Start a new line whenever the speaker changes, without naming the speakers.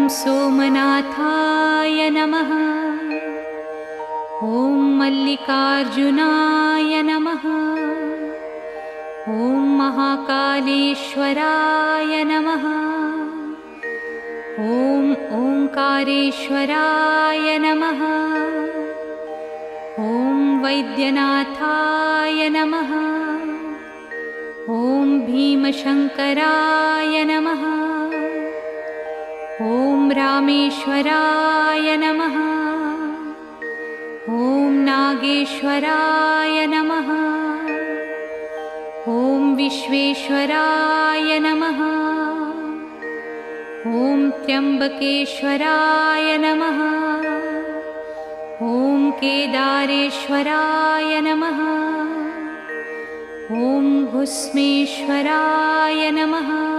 सोमनाथाय नमः। ॐ मल्लिकार्जुनाय नमः। ॐ महाकालेश्वराय नमः। ॐ ओंकारेश्वराय नमः। ॐ वैद्यनाथाय नमः। ॐ भीमशंकराय नमः। ॐ रामेश्वराय नमः। ॐ नागेश्वराय नमः। ॐ विश्वेश्वराय नमः। ॐ त्र्यंबकेश्वराय नमः। ॐ केदारेश्वराय नमः। ॐ भुस्मेश्वराय नमः।